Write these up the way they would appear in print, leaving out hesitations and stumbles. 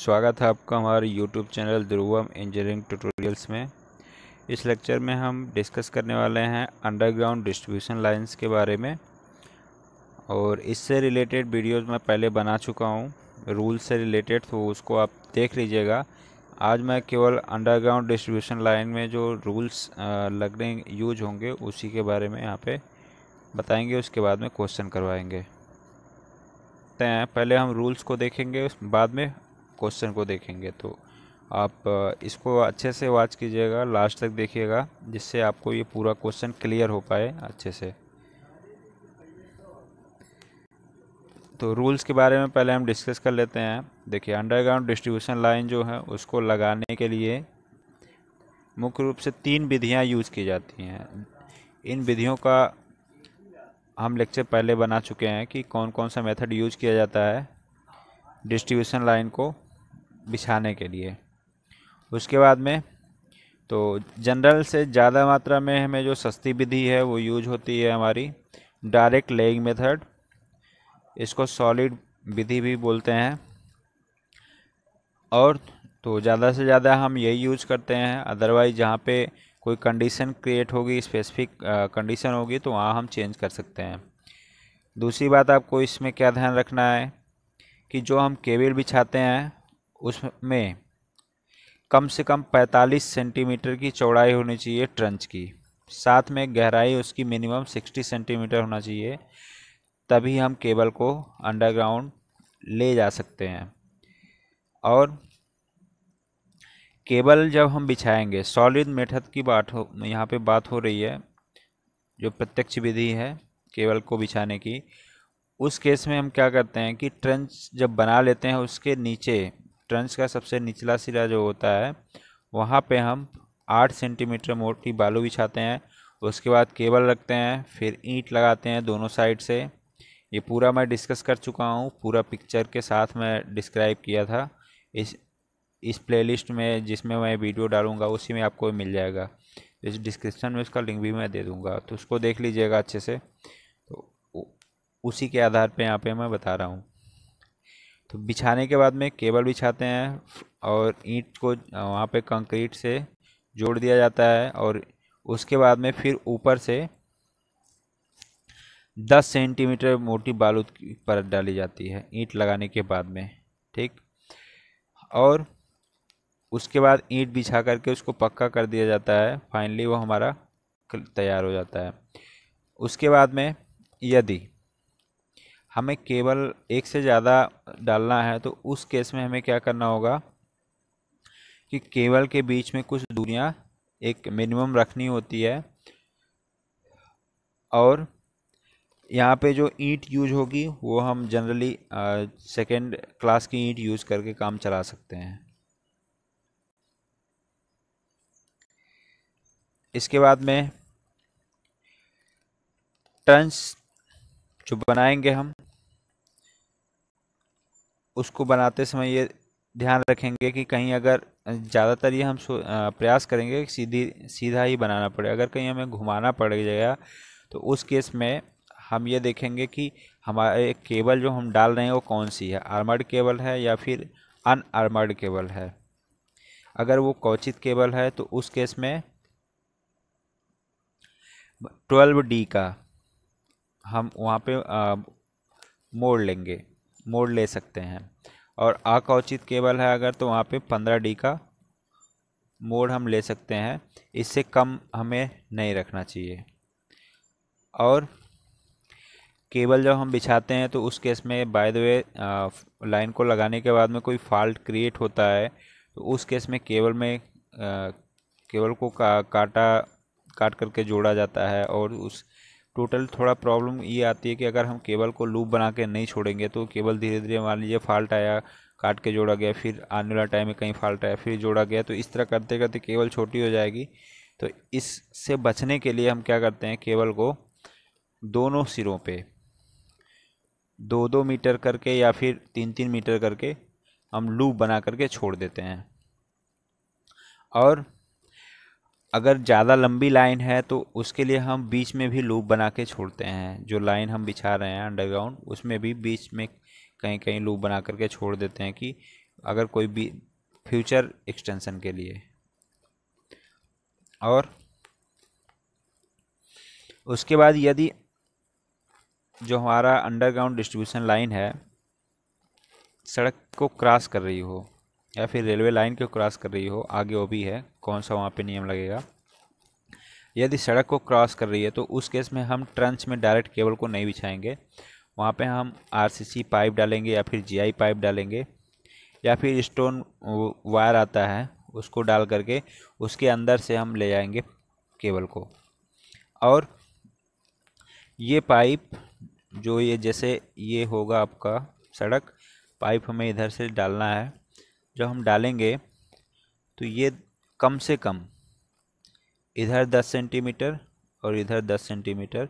स्वागत है आपका हमारे YouTube चैनल ध्रुवम इंजीनियरिंग ट्यूटोरियल्स में। इस लेक्चर में हम डिस्कस करने वाले हैं अंडरग्राउंड डिस्ट्रीब्यूशन लाइंस के बारे में। और इससे रिलेटेड वीडियोस मैं पहले बना चुका हूं रूल से रिलेटेड, तो उसको आप देख लीजिएगा। आज मैं केवल अंडरग्राउंड डिस्ट्रीब्यूशन लाइन में जो रूल्स लगने यूज होंगे उसी के बारे में यहाँ पे बताएंगे, उसके बाद में क्वेश्चन करवाएंगे। पहले हम रूल्स को देखेंगे, उस बाद में क्वेश्चन को देखेंगे। तो आप इसको अच्छे से वॉच कीजिएगा, लास्ट तक देखिएगा, जिससे आपको ये पूरा क्वेश्चन क्लियर हो पाए अच्छे से। तो रूल्स के बारे में पहले हम डिस्कस कर लेते हैं। देखिए, अंडरग्राउंड डिस्ट्रीब्यूशन लाइन जो है उसको लगाने के लिए मुख्य रूप से 3 विधियां यूज की जाती हैं। इन विधियों का हम लेक्चर पहले बना चुके हैं कि कौन कौन सा मेथड यूज किया जाता है डिस्ट्रीब्यूशन लाइन को बिछाने के लिए। उसके बाद में तो जनरल से ज़्यादा मात्रा में हमें जो सस्ती विधि है वो यूज होती है हमारी डायरेक्ट लेइंग मेथड। इसको सॉलिड विधि भी बोलते हैं। और तो ज़्यादा से ज़्यादा हम यही यूज करते हैं। अदरवाइज़ जहाँ पे कोई कंडीशन क्रिएट होगी, स्पेसिफिक कंडीशन होगी, तो वहाँ हम चेंज कर सकते हैं। दूसरी बात आपको इसमें क्या ध्यान रखना है कि जो हम केबल बिछाते हैं उसमें कम से कम 45 सेंटीमीटर की चौड़ाई होनी चाहिए ट्रंच की, साथ में गहराई उसकी मिनिमम 60 सेंटीमीटर होना चाहिए, तभी हम केबल को अंडरग्राउंड ले जा सकते हैं। और केबल जब हम बिछाएंगे, सॉलिड मेथड की यहाँ पे बात हो रही है, जो प्रत्यक्ष विधि है केबल को बिछाने की। उस केस में हम क्या करते हैं कि ट्रंच जब बना लेते हैं, उसके नीचे ट्रंच का सबसे निचला सिरा जो होता है वहाँ पे हम 8 सेंटीमीटर मोटी बालू बिछाते हैं। उसके बाद केबल रखते हैं, फिर ईंट लगाते हैं दोनों साइड से। ये पूरा मैं डिस्कस कर चुका हूँ, पूरा पिक्चर के साथ मैं डिस्क्राइब किया था इस प्लेलिस्ट में, जिसमें मैं वीडियो डालूंगा उसी में आपको मिल जाएगा। इस डिस्क्रिप्शन में उसका लिंक भी मैं दे दूंगा, तो उसको देख लीजिएगा अच्छे से। तो उसी के आधार पे यहाँ पे मैं बता रहा हूँ। तो बिछाने के बाद में केबल बिछाते हैं और ईंट को वहाँ पे कंक्रीट से जोड़ दिया जाता है। और उसके बाद में फिर ऊपर से 10 सेंटीमीटर मोटी बालू की परत डाली जाती है ईंट लगाने के बाद में, ठीक। और उसके बाद ईंट बिछा करके उसको पक्का कर दिया जाता है। फाइनली वो हमारा तैयार हो जाता है। उसके बाद में यदि हमें केवल एक से ज़्यादा डालना है, तो उस केस में हमें क्या करना होगा कि केबल के बीच में कुछ दूरियां एक मिनिमम रखनी होती है। और यहाँ पे जो ईंट यूज होगी वो हम जनरली सेकेंड क्लास की ईंट यूज करके काम चला सकते हैं। इसके बाद में ट्रंच जो बनाएंगे हम, उसको बनाते समय ये ध्यान रखेंगे कि कहीं अगर ज़्यादातर ये हम प्रयास करेंगे कि सीधा ही बनाना पड़े। अगर कहीं हमें घुमाना पड़ जाएगा तो उस केस में हम ये देखेंगे कि हमारे केबल जो हम डाल रहे हैं वो कौन सी है, आर्मर्ड केबल है या फिर अनआर्मर्ड केबल है। अगर वो कवचित केबल है तो उस केस में 12D का हम वहाँ पे मोड़ ले सकते हैं। और अकवचित केबल है अगर, तो वहाँ पे 15D का मोड़ हम ले सकते हैं। इससे कम हमें नहीं रखना चाहिए। और केबल जब हम बिछाते हैं तो उस केस में बाय द वे लाइन को लगाने के बाद में कोई फॉल्ट क्रिएट होता है, तो उस केस में केबल को काट करके जोड़ा जाता है। और उस टोटल थोड़ा प्रॉब्लम ये आती है कि अगर हम केबल को लूप बना के नहीं छोड़ेंगे तो केबल धीरे धीरे, मान लीजिए फॉल्ट आया, काट के जोड़ा गया, फिर आने वाला टाइम में कहीं फॉल्ट आया, फिर जोड़ा गया, तो इस तरह करते करते केबल छोटी हो जाएगी। तो इससे बचने के लिए हम क्या करते हैं, केबल को दोनों सिरों पे 2-2 मीटर करके या फिर 3-3 मीटर करके हम लूप बना करके छोड़ देते हैं। और अगर ज़्यादा लंबी लाइन है तो उसके लिए हम बीच में भी लूप बना के छोड़ते हैं। जो लाइन हम बिछा रहे हैं अंडरग्राउंड, उसमें भी बीच में कहीं कहीं लूप बना करके छोड़ देते हैं कि अगर कोई भी फ्यूचर एक्सटेंशन के लिए। और उसके बाद यदि जो हमारा अंडरग्राउंड डिस्ट्रीब्यूशन लाइन है सड़क को क्रॉस कर रही हो या फिर रेलवे लाइन को क्रॉस कर रही हो, आगे वो भी है कौन सा वहाँ पे नियम लगेगा। यदि सड़क को क्रॉस कर रही है तो उस केस में हम ट्रंच में डायरेक्ट केबल को नहीं बिछाएंगे, वहाँ पे हम आरसीसी पाइप डालेंगे या फिर जीआई पाइप डालेंगे या फिर स्टोन वायर आता है उसको डाल करके उसके अंदर से हम ले जाएंगे केबल को। और ये पाइप जो ये जैसे ये होगा आपका सड़क, पाइप हमें इधर से डालना है। जब हम डालेंगे तो ये कम से कम इधर 10 सेंटीमीटर और इधर 10 सेंटीमीटर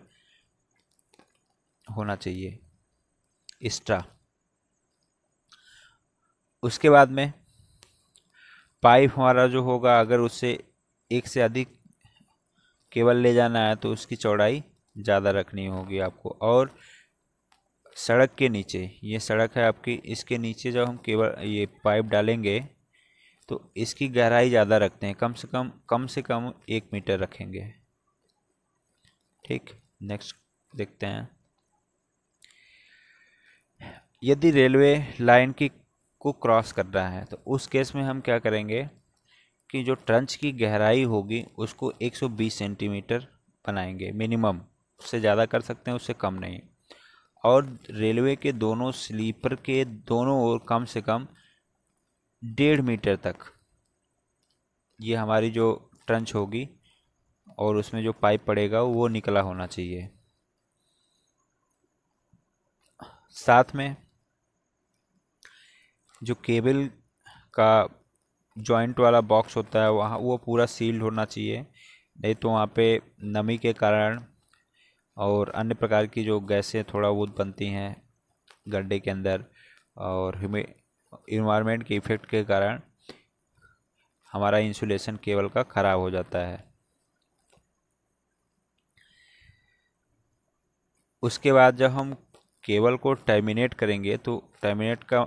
होना चाहिए एक्स्ट्रा। उसके बाद में पाइप हमारा जो होगा अगर उससे एक से अधिक केबल ले जाना है तो उसकी चौड़ाई ज़्यादा रखनी होगी आपको। और सड़क के नीचे, ये सड़क है आपकी, इसके नीचे जब हम केबल ये पाइप डालेंगे तो इसकी गहराई ज़्यादा रखते हैं, कम से कम 1 मीटर रखेंगे। ठीक, नेक्स्ट देखते हैं। यदि रेलवे लाइन की को क्रॉस कर रहा है तो उस केस में हम क्या करेंगे कि जो ट्रंच की गहराई होगी उसको 120 सेंटीमीटर बनाएंगे मिनिमम, उससे ज़्यादा कर सकते हैं, उससे कम नहीं। और रेलवे के दोनों स्लीपर के दोनों ओर कम से कम 1.5 मीटर तक ये हमारी जो ट्रंच होगी और उसमें जो पाइप पड़ेगा वो निकला होना चाहिए। साथ में जो केबल का जॉइंट वाला बॉक्स होता है वहाँ वो पूरा सील्ड होना चाहिए, नहीं तो वहाँ पे नमी के कारण और अन्य प्रकार की जो गैसें थोड़ा बहुत बनती हैं गड्ढे के अंदर और इन्वायरमेंट के इफ़ेक्ट के कारण हमारा इंसुलेशन केबल का ख़राब हो जाता है। उसके बाद जब हम केबल को टर्मिनेट करेंगे तो टर्मिनेट का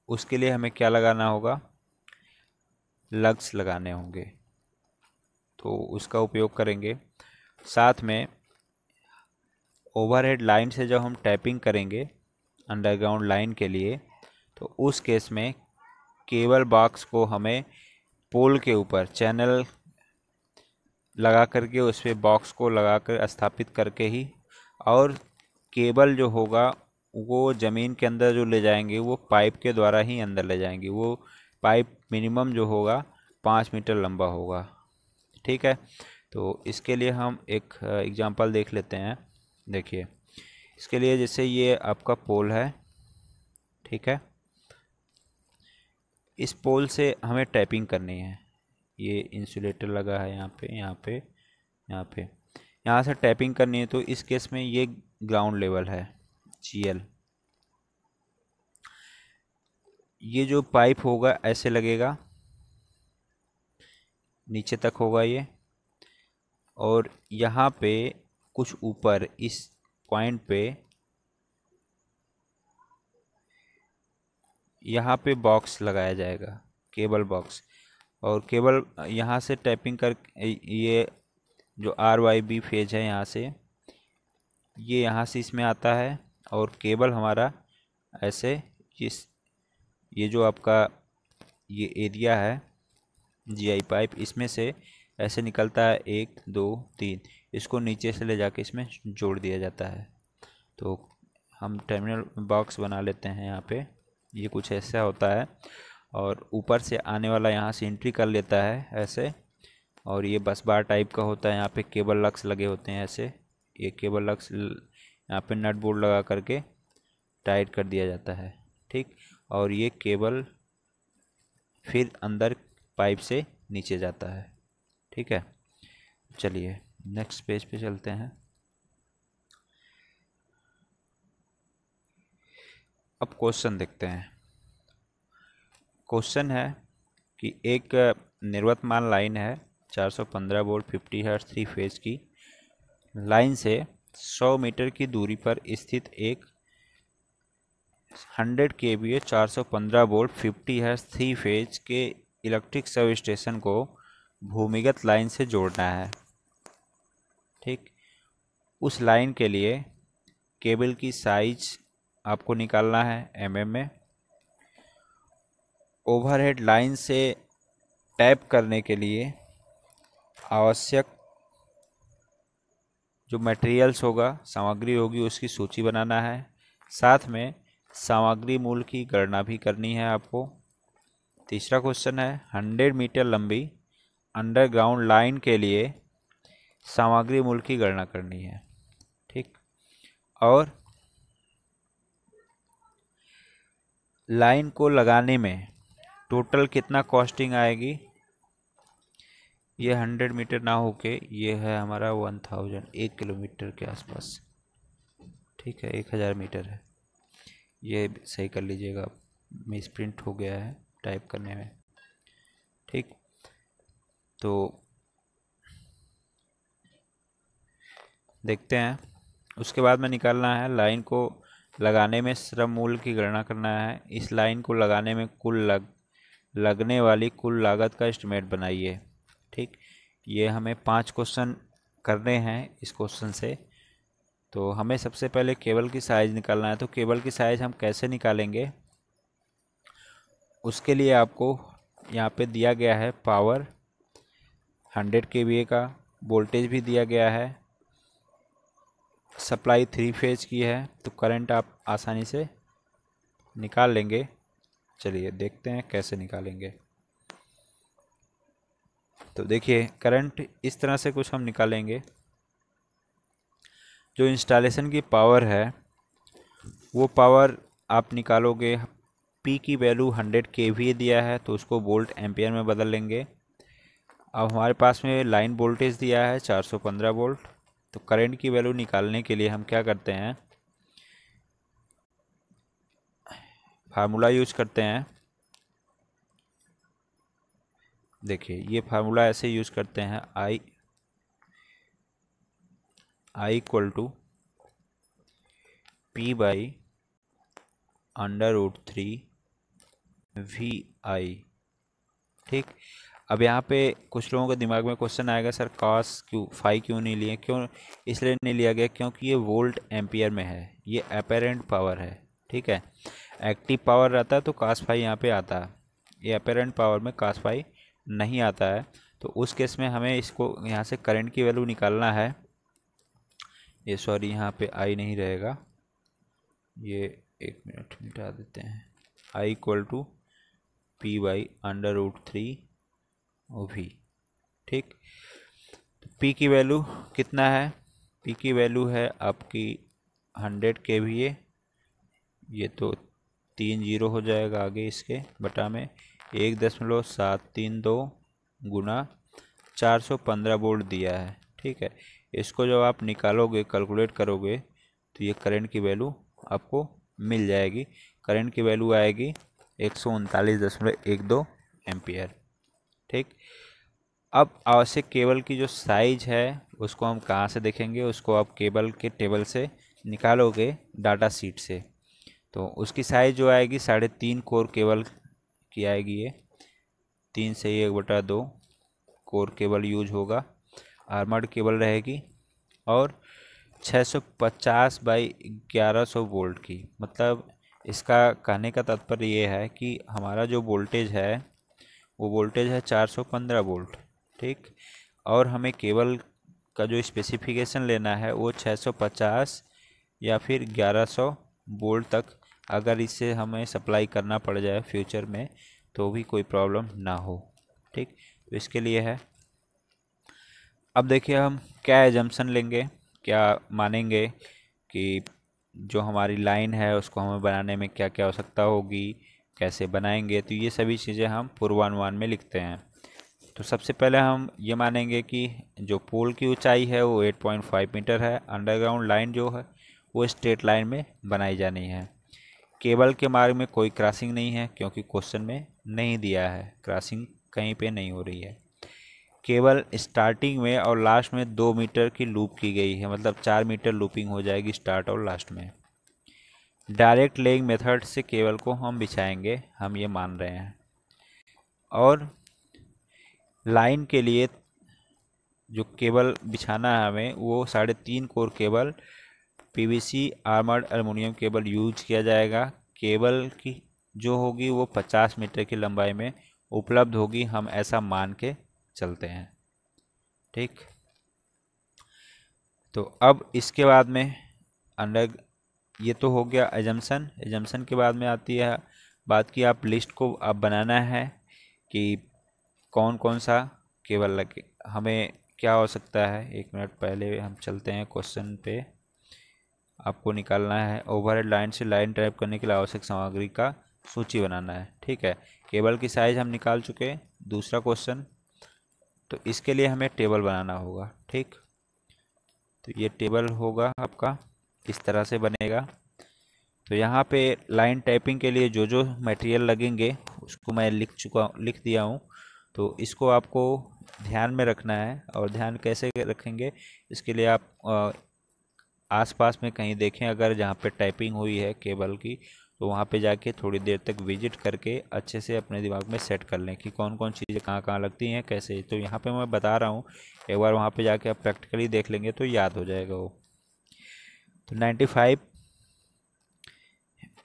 उसके लिए हमें क्या लगाना होगा, लग्स लगाने होंगे, तो उसका उपयोग करेंगे। साथ में ओवरहेड लाइन से जब हम टैपिंग करेंगे अंडरग्राउंड लाइन के लिए तो उस केस में केबल बॉक्स को हमें पोल के ऊपर चैनल लगा करके उस पर बॉक्स को लगा कर स्थापित करके ही, और केबल जो होगा वो ज़मीन के अंदर जो ले जाएंगे वो पाइप के द्वारा ही अंदर ले जाएंगे। वो पाइप मिनिमम जो होगा 5 मीटर लंबा होगा। ठीक है, तो इसके लिए हम एक एग्जांपल देख लेते हैं। देखिए, इसके लिए जैसे ये आपका पोल है, ठीक है, इस पोल से हमें टैपिंग करनी है। ये इंसुलेटर लगा है यहाँ पे, यहाँ पे, यहाँ पे, यहाँ से टैपिंग करनी है। तो इस केस में ये ग्राउंड लेवल है GL। ये जो पाइप होगा ऐसे लगेगा, नीचे तक होगा ये, और यहाँ पे कुछ ऊपर इस पॉइंट पे यहाँ पे बॉक्स लगाया जाएगा, केबल बॉक्स। और केबल यहाँ से टैपिंग कर ये जो RYB फेज है यहाँ से, ये यहाँ से इसमें आता है और केबल हमारा ऐसे ये जो आपका ये एरिया है GI पाइप, इसमें से ऐसे निकलता है 1 2 3, इसको नीचे से ले जाके इसमें जोड़ दिया जाता है। तो हम टर्मिनल बॉक्स बना लेते हैं यहाँ पे, ये कुछ ऐसा होता है। और ऊपर से आने वाला यहाँ से एंट्री कर लेता है ऐसे, और ये बस बार टाइप का होता है। यहाँ पे केबल लक्स लगे होते हैं ऐसे, ये केबल लक्स यहाँ पे नट बोल्ट लगा करके टाइट कर दिया जाता है। ठीक, और ये केबल फिर अंदर पाइप से नीचे जाता है। ठीक है, चलिए नेक्स्ट पेज पे चलते हैं। अब क्वेश्चन देखते हैं। क्वेश्चन है कि एक निर्वतमान लाइन है 415 वोल्ट 50 हर्ट्ज 3 फेज की लाइन से 100 मीटर की दूरी पर स्थित एक 100 kVA 415 वोल्ट 50 हर्ट्ज 3 फेज के इलेक्ट्रिक सब स्टेशन को भूमिगत लाइन से जोड़ना है। ठीक, उस लाइन के लिए केबल की साइज आपको निकालना है mm में। ओवरहेड लाइन से टैप करने के लिए आवश्यक जो मटेरियल्स होगा, सामग्री होगी, उसकी सूची बनाना है। साथ में सामग्री मूल्य की गणना भी करनी है आपको। तीसरा क्वेश्चन है 100 मीटर लंबी अंडरग्राउंड लाइन के लिए सामग्री मूल्य की गणना करनी है। ठीक, और लाइन को लगाने में टोटल कितना कॉस्टिंग आएगी, ये 100 मीटर ना होके ये है हमारा 1000, 1 किलोमीटर के आसपास। ठीक है, 1000 मीटर है, ये सही कर लीजिएगा, मिस प्रिंट हो गया है टाइप करने में। ठीक, तो देखते हैं। उसके बाद में निकालना है लाइन को लगाने में श्रम मूल्य की गणना करना है। इस लाइन को लगाने में लगने वाली कुल लागत का एस्टिमेट बनाइए। ठीक, ये हमें 5 क्वेश्चन करने हैं इस क्वेश्चन से। तो हमें सबसे पहले केबल की साइज़ निकालना है। तो केबल की साइज़ हम कैसे निकालेंगे, उसके लिए आपको यहाँ पे दिया गया है पावर 100 kVA का, वोल्टेज भी दिया गया है, सप्लाई 3 फेज की है, तो करंट आप आसानी से निकाल लेंगे। चलिए देखते हैं कैसे निकालेंगे। तो देखिए करंट इस तरह से कुछ हम निकालेंगे। जो इंस्टॉलेशन की पावर है वो पावर आप निकालोगे। P की वैल्यू 100 kVA दिया है तो उसको वोल्ट एम्पियर में बदल लेंगे। अब हमारे पास में लाइन वोल्टेज दिया है 415 वोल्ट। तो करंट की वैल्यू निकालने के लिए हम क्या करते हैं, फार्मूला यूज करते हैं। देखिए ये फार्मूला ऐसे यूज करते हैं, I equal to P by √3 VI। ठीक, अब यहाँ पे कुछ लोगों के दिमाग में क्वेश्चन आएगा, सर cos क्यों फाई क्यों नहीं लिए, क्यों इसलिए नहीं लिया गया क्योंकि ये वोल्ट एम्पियर में है, ये अपेरेंट पावर है। ठीक है, एक्टिव पावर रहता है तो cos फाई यहाँ पे आता है, ये अपेरेंट पावर में cos फाई नहीं आता है। तो उस केस में हमें इसको यहाँ से करंट की वैल्यू निकालना है। ये सॉरी यहाँ पे I नहीं रहेगा, ये 1 मिनट मिटा देते हैं। I equal to P by √3 V। ठीक, तो P की वैल्यू कितना है, P की वैल्यू है आपकी 100 kVA, ये तो 3 जीरो हो जाएगा आगे इसके बटा में 1.732 गुना 415 वोल्ट दिया है। ठीक है, इसको जब आप निकालोगे कैलकुलेट करोगे तो ये करंट की वैल्यू आपको मिल जाएगी। करंट की वैल्यू आएगी 139.12 एम्पियर। ठीक, अब आवश्यक केबल की जो साइज है उसको हम कहाँ से देखेंगे, उसको आप केबल के टेबल से निकालोगे डाटा शीट से। तो उसकी साइज जो आएगी 3.5 कोर केबल की आएगी, ये 3 से 1/2 कोर केबल यूज होगा, आर्मर्ड केबल रहेगी, और 650 बाई 1100 वोल्ट की। मतलब इसका कहने का तात्पर्य ये है कि हमारा जो वोल्टेज है वो वोल्टेज है 415 वोल्ट। ठीक, और हमें केबल का जो स्पेसिफिकेशन लेना है वो 650 या फिर 1100 वोल्ट तक, अगर इससे हमें सप्लाई करना पड़ जाए फ्यूचर में तो भी कोई प्रॉब्लम ना हो। ठीक, तो इसके लिए है। अब देखिए हम क्या एजम्पशन लेंगे, क्या मानेंगे कि जो हमारी लाइन है उसको हमें बनाने में क्या क्या आवश्यकता होगी, कैसे बनाएंगे। तो ये सभी चीज़ें हम पूर्वानुमान में लिखते हैं। तो सबसे पहले हम ये मानेंगे कि जो पोल की ऊंचाई है वो 8.5 मीटर है। अंडरग्राउंड लाइन जो है वो स्ट्रेट लाइन में बनाई जानी है। केबल के मार्ग में कोई क्रॉसिंग नहीं है क्योंकि क्वेश्चन में नहीं दिया है, क्रॉसिंग कहीं पे नहीं हो रही है। केवल स्टार्टिंग में और लास्ट में 2 मीटर की लूप की गई है, मतलब 4 मीटर लूपिंग हो जाएगी स्टार्ट और लास्ट में। डायरेक्ट लेइंग मेथड से केबल को हम बिछाएंगे, हम ये मान रहे हैं। और लाइन के लिए जो केबल बिछाना है हमें, वो 3.5 core cable PVC armoured aluminium cable use किया जाएगा। केबल की जो होगी वो 50 मीटर की लंबाई में उपलब्ध होगी, हम ऐसा मान के चलते हैं। ठीक, तो अब इसके बाद में अंडर, ये तो हो गया एजम्पशन। एजम्पशन के बाद में आती है बात की आप लिस्ट को आप बनाना है कि कौन कौन सा केबल लगे, हमें क्या हो सकता है। 1 मिनट पहले हम चलते हैं क्वेश्चन पे। आपको निकालना है ओवरहेड लाइन से लाइन टाइप करने के लिए आवश्यक सामग्री का सूची बनाना है। ठीक है, केबल की साइज हम निकाल चुके हैं। दूसरा क्वेश्चन, तो इसके लिए हमें टेबल बनाना होगा। ठीक, तो ये टेबल होगा आपका, इस तरह से बनेगा। तो यहाँ पे लाइन टाइपिंग के लिए जो जो मटेरियल लगेंगे उसको मैं लिख दिया हूँ। तो इसको आपको ध्यान में रखना है। और ध्यान कैसे रखेंगे, इसके लिए आप आसपास में कहीं देखें अगर जहाँ पे टाइपिंग हुई है केबल की, तो वहाँ पे जाके थोड़ी देर तक विजिट करके अच्छे से अपने दिमाग में सेट कर लें कि कौन कौन चीज़ें कहाँ कहाँ लगती हैं कैसे। तो यहाँ पे मैं बता रहा हूँ, एक बार वहाँ पे जाके आप प्रैक्टिकली देख लेंगे तो याद हो जाएगा वो। तो 95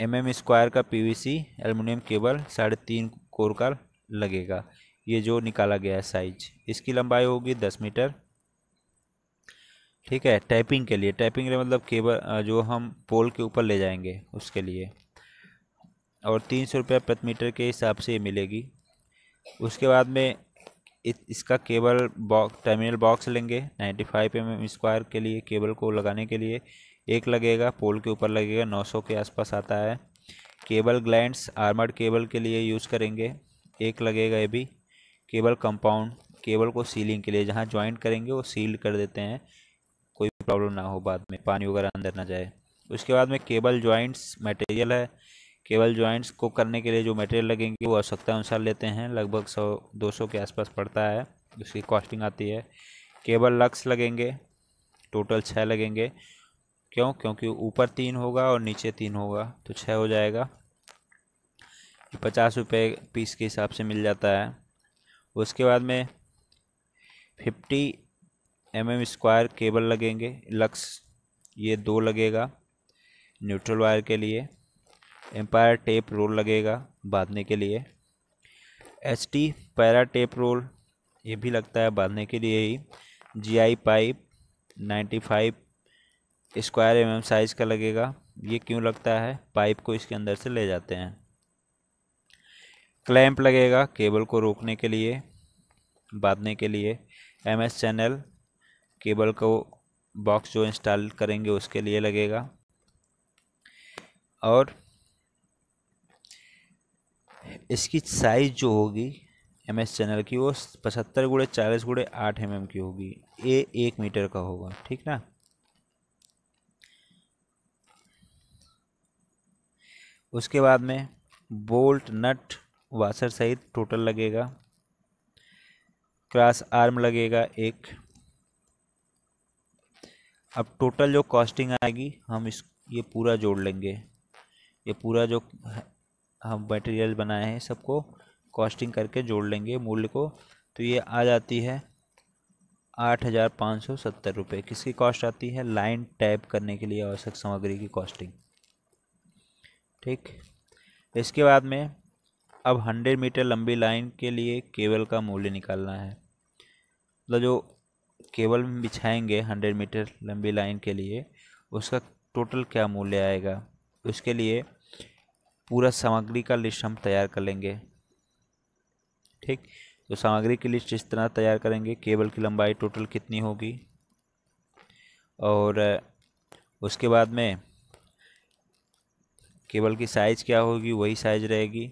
mm² का पीवीसी एल्युमिनियम केबल 3.5 कोर का लगेगा। ये जो निकाला गया है साइज, इसकी लंबाई होगी 10 मीटर। ठीक है, टाइपिंग के लिए, टाइपिंग के लिए मतलब केबल जो हम पोल के ऊपर ले जाएंगे उसके लिए। और 300 रुपये प्रति मीटर के हिसाब से ये मिलेगी। उसके बाद में इसका केबल बॉक्स, टर्मिनल बॉक्स लेंगे 95 mm² के लिए केबल को लगाने के लिए। एक लगेगा पोल के ऊपर लगेगा, 900 के आसपास आता है। केबल ग्लैंड्स आर्मर्ड केबल के लिए यूज़ करेंगे, एक लगेगा ये भी। केबल कंपाउंड, केबल को सीलिंग के लिए, जहाँ ज्वाइंट करेंगे वो सील कर देते हैं, कोई प्रॉब्लम ना हो बाद में, पानी वगैरह अंदर ना जाए। उसके बाद में केबल जॉइंट्स मटेरियल है। केबल जॉइंट्स को करने के लिए जो मटेरियल लगेंगे वो आवश्यकता अनुसार लेते हैं, लगभग 100-200 के आसपास पड़ता है, उसकी कॉस्टिंग आती है। केबल लक्स लगेंगे, टोटल 6 लगेंगे। क्यों? क्योंकि ऊपर 3 होगा और नीचे 3 होगा, तो 6 हो जाएगा। 50 रुपये पीस के हिसाब से मिल जाता है। उसके बाद में 50 mm² केबल लगेंगे लक्स, ये 2 लगेगा न्यूट्रल वायर के लिए। एम्पायर टेप रोल लगेगा बांधने के लिए। HT पैरा टेप रोल, ये भी लगता है बांधने के लिए ही। GI पाइप 95 mm साइज का लगेगा। ये क्यों लगता है, पाइप को इसके अंदर से ले जाते हैं। क्लैंप लगेगा केबल को रोकने के लिए, बांधने के लिए। MS चैनल, केबल को बॉक्स जो इंस्टॉल करेंगे उसके लिए लगेगा। और इसकी साइज जो होगी MS चैनल की, वो 75x40x8 mm की होगी। ये 1 मीटर का होगा। ठीक ना। उसके बाद में बोल्ट नट वाशर सहित टोटल लगेगा। क्रॉस आर्म लगेगा एक। अब टोटल जो कॉस्टिंग आएगी हम ये पूरा जोड़ लेंगे। ये पूरा जो हम मटेरियल बनाए हैं सबको कॉस्टिंग करके जोड़ लेंगे मूल्य को। तो ये आ जाती है 8,570 रुपये। किसकी कॉस्ट आती है? लाइन टैप करने के लिए आवश्यक सामग्री की कॉस्टिंग। ठीक, इसके बाद में अब 100 मीटर लंबी लाइन के लिए केबल का मूल्य निकालना है। मतलब जो केबल में बिछाएंगे 100 मीटर लंबी लाइन के लिए, उसका टोटल क्या मूल्य आएगा। उसके लिए पूरा सामग्री का लिस्ट हम तैयार कर लेंगे। ठीक, तो सामग्री की लिस्ट इस तरह तैयार करेंगे। केबल की लंबाई टोटल कितनी होगी, और उसके बाद में केबल की साइज़ क्या होगी, वही साइज़ रहेगी।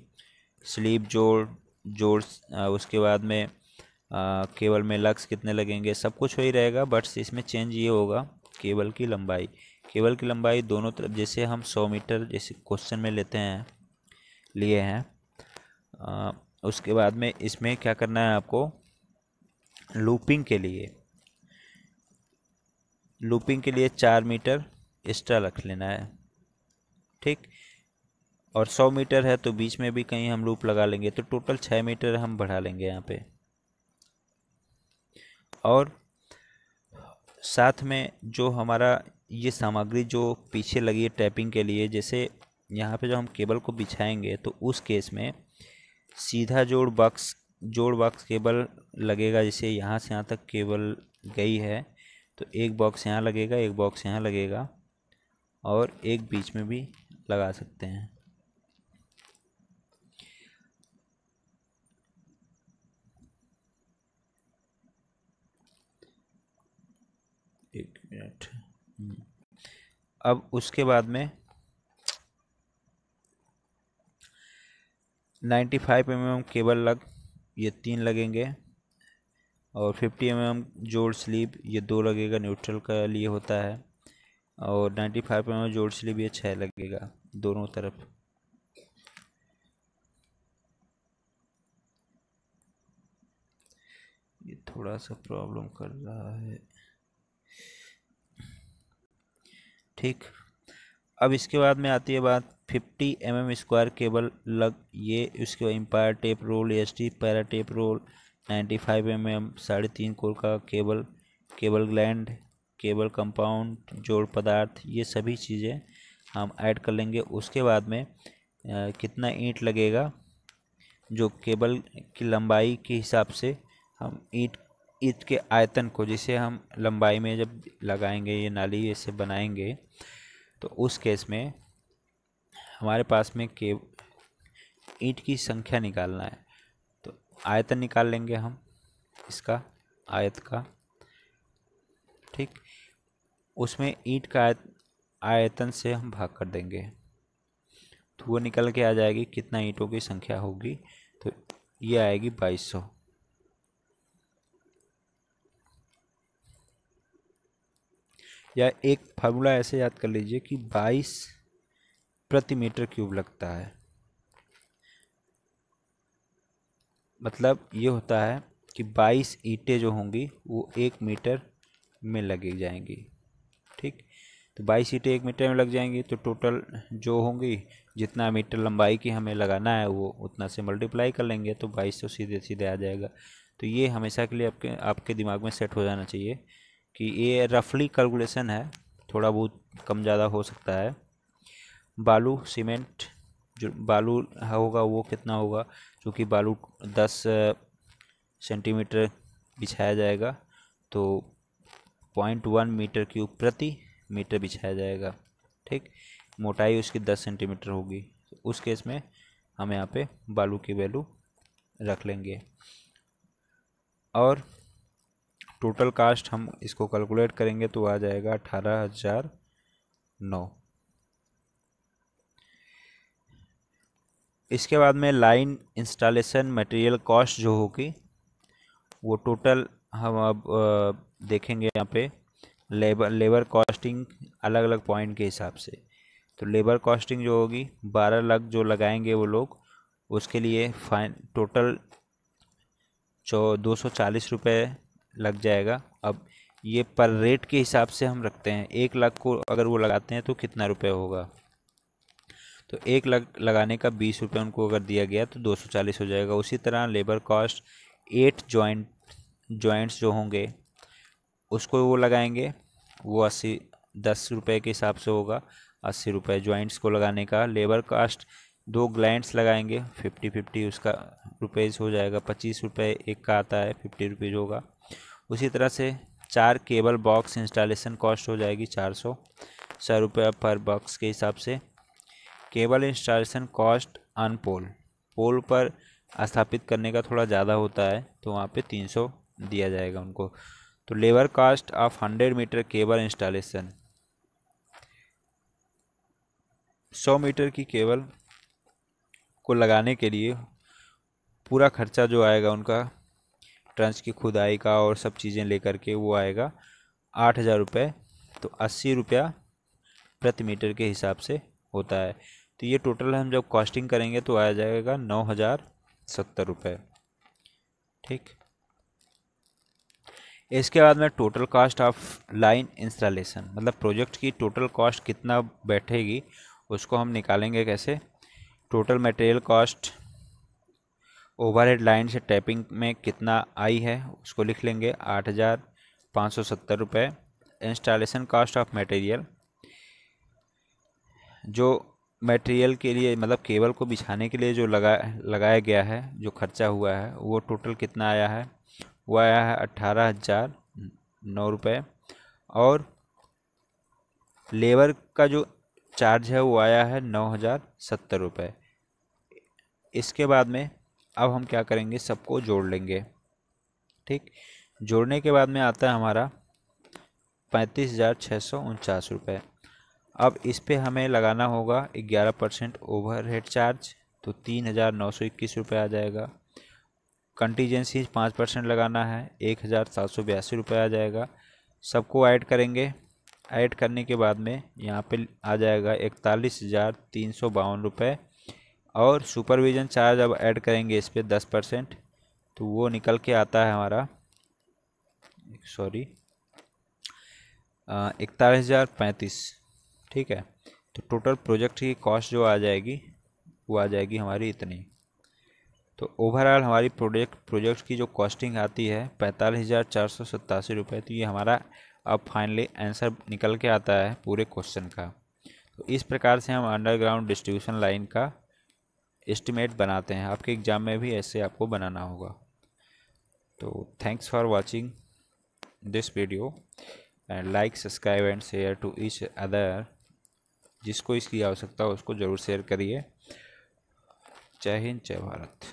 स्लीप जोड़ उसके बाद में केबल में लक्स कितने लगेंगे, सब कुछ वही रहेगा। बट इसमें चेंज ये होगा, केबल की लंबाई। केबल की लंबाई दोनों तरफ, जैसे हम 100 मीटर जैसे क्वेश्चन में लिए हैं। उसके बाद में इसमें क्या करना है आपको, लूपिंग के लिए 4 मीटर एक्स्ट्रा रख लेना है। ठीक। और 100 मीटर है तो बीच में भी कहीं हम लूप लगा लेंगे, तो टोटल 6 मीटर हम बढ़ा लेंगे यहाँ पे। और साथ में जो हमारा ये सामग्री जो पीछे लगी है टैपिंग के लिए, जैसे यहाँ पे जो हम केबल को बिछाएंगे तो उस केस में सीधा जोड़ बॉक्स केबल लगेगा। जैसे यहाँ से यहाँ तक केबल गई है तो एक बॉक्स यहाँ लगेगा, एक बॉक्स यहाँ लगेगा और एक बीच में भी लगा सकते हैं। एक मिनट। अब उसके बाद में 95 mm केबल ये 3 लगेंगे और 50 mm जोड़ स्लीव ये 2 लगेगा, न्यूट्रल का लिए होता है। और 95 mm जोड़ स्लीव ये 6 लगेगा दोनों तरफ। ये थोड़ा सा प्रॉब्लम कर रहा है, ठीक। अब इसके बाद में आती है बात 50 mm स्क्वायर केबल ये उसके empire tape roll, ST para tape roll, 95 mm 3.5 core का केबल ग्लैंड, केबल कंपाउंड, जोड़ पदार्थ, ये सभी चीज़ें हम ऐड कर लेंगे। उसके बाद में कितना ईंट लगेगा, जो केबल की लंबाई के हिसाब से हम ईंट के आयतन को, जिसे हम लंबाई में जब लगाएंगे ये नाली ऐसे बनाएंगे तो उस केस में हमारे पास में ईंट की संख्या निकालना है। तो आयतन निकाल लेंगे हम इसका, आयत का, ठीक। उसमें ईंट का आयतन से हम भाग कर देंगे तो वो निकल के आ जाएगी कितना ईंटों की संख्या होगी, तो ये आएगी 2200। या एक फार्मूला ऐसे याद कर लीजिए कि 22 प्रति मीटर क्यूब लगता है। मतलब ये होता है कि 22 ईंटें जो होंगी वो 1 मीटर में लगी जाएंगी, ठीक। तो 22 ईंटें 1 मीटर में लग जाएंगी तो टोटल जो होंगी, जितना मीटर लंबाई की हमें लगाना है वो उतना से मल्टीप्लाई कर लेंगे तो 2200 सीधे सीधे आ जाएगा। तो ये हमेशा के लिए आपके दिमाग में सेट हो जाना चाहिए कि ये रफली कैलकुलेशन है, थोड़ा बहुत कम ज़्यादा हो सकता है। बालू सीमेंट जो बालू होगा वो कितना होगा, क्योंकि बालू 10 सेंटीमीटर बिछाया जाएगा तो 0.1 मीटर क्यूब प्रति मीटर बिछाया जाएगा, ठीक। मोटाई उसकी 10 सेंटीमीटर होगी, तो उस केस में हम यहाँ पे बालू की वैल्यू रख लेंगे। और टोटल कास्ट हम इसको कैलकुलेट करेंगे तो आ जाएगा 18,009। इसके बाद में लाइन इंस्टॉलेशन मटेरियल कॉस्ट जो होगी वो टोटल हम अब देखेंगे यहाँ पे लेबर कॉस्टिंग अलग अलग पॉइंट के हिसाब से। तो लेबर कॉस्टिंग जो होगी 12 लाख जो लगाएंगे वो लोग, उसके लिए फाइन टोटल 240 रुपये लग जाएगा। अब ये पर रेट के हिसाब से हम रखते हैं, 1 लाख को अगर वो लगाते हैं तो कितना रुपए होगा, तो 1 लाख लगाने का 20 रुपये उनको अगर दिया गया तो 240 हो जाएगा। उसी तरह लेबर कॉस्ट 8 जॉइंट्स जो होंगे उसको वो लगाएंगे, वो 10 रुपये के हिसाब से होगा, 80 रुपये जॉइंट्स को लगाने का। लेबर कास्ट 2 ग्लैंड्स लगाएंगे 50-50 उसका रुपीज़ हो जाएगा, 25 रुपये एक का आता है, 50 रुपीज़ होगा। उसी तरह से 4 केबल बॉक्स इंस्टॉलेशन कॉस्ट हो जाएगी 400 रुपये पर बॉक्स के हिसाब से। केबल इंस्टॉलेशन कॉस्ट ऑन पोल पर स्थापित करने का थोड़ा ज़्यादा होता है तो वहाँ पे 300 दिया जाएगा उनको। तो labour cost of 100 metre cable installation, 100 metre की केबल को लगाने के लिए पूरा खर्चा जो आएगा उनका, ट्रंच की खुदाई का और सब चीज़ें लेकर के, वो आएगा 8,000 रुपये। तो 80 रुपया प्रति मीटर के हिसाब से होता है। तो ये टोटल हम जब कॉस्टिंग करेंगे तो आ जाएगा 9,070 रुपये, ठीक। इसके बाद में total cost of line installation, मतलब प्रोजेक्ट की टोटल कॉस्ट कितना बैठेगी उसको हम निकालेंगे कैसे। Total material cost overhead line से टैपिंग में कितना आई है उसको लिख लेंगे 8,570 रुपये। इंस्टॉलेशन कॉस्ट ऑफ मटेरियल, जो मटेरियल के लिए मतलब केबल को बिछाने के लिए जो लगाया गया है, जो खर्चा हुआ है वो टोटल कितना आया है, वो आया है 18,009 रुपये। और लेबर का जो चार्ज है वो आया है 9,070 रुपये। इसके बाद में अब हम क्या करेंगे, सबको जोड़ लेंगे। ठीक, जोड़ने के बाद में आता है हमारा 35,649 रुपये। अब इस पे हमें लगाना होगा 11% ओवरहेड चार्ज, तो 3,921 रुपये आ जाएगा। कंटीजेंसी 5% लगाना है, 1,782 रुपये आ जाएगा। सबको ऐड करेंगे। ऐड करने के बाद में यहाँ पे आ जाएगा 41,352 रुपये। और सुपरविज़न चार्ज अब ऐड करेंगे इस पर 10%, तो वो निकल के आता है हमारा 41,035। ठीक है, तो टोटल प्रोजेक्ट की कॉस्ट जो आ जाएगी वो आ जाएगी हमारी इतनी। तो ओवरऑल हमारी प्रोजेक्ट की जो कॉस्टिंग आती है 45,487 रुपये। तो ये हमारा अब फाइनली आंसर निकल के आता है पूरे क्वेश्चन का। तो इस प्रकार से हम अंडरग्राउंड डिस्ट्रीब्यूशन लाइन का एस्टिमेट बनाते हैं। आपके एग्ज़ाम में भी ऐसे आपको बनाना होगा। तो thanks for watching this video and like, subscribe and share to each other. जिसको इसकी आवश्यकता हो उसको ज़रूर शेयर करिए। जय हिंद, जय भारत।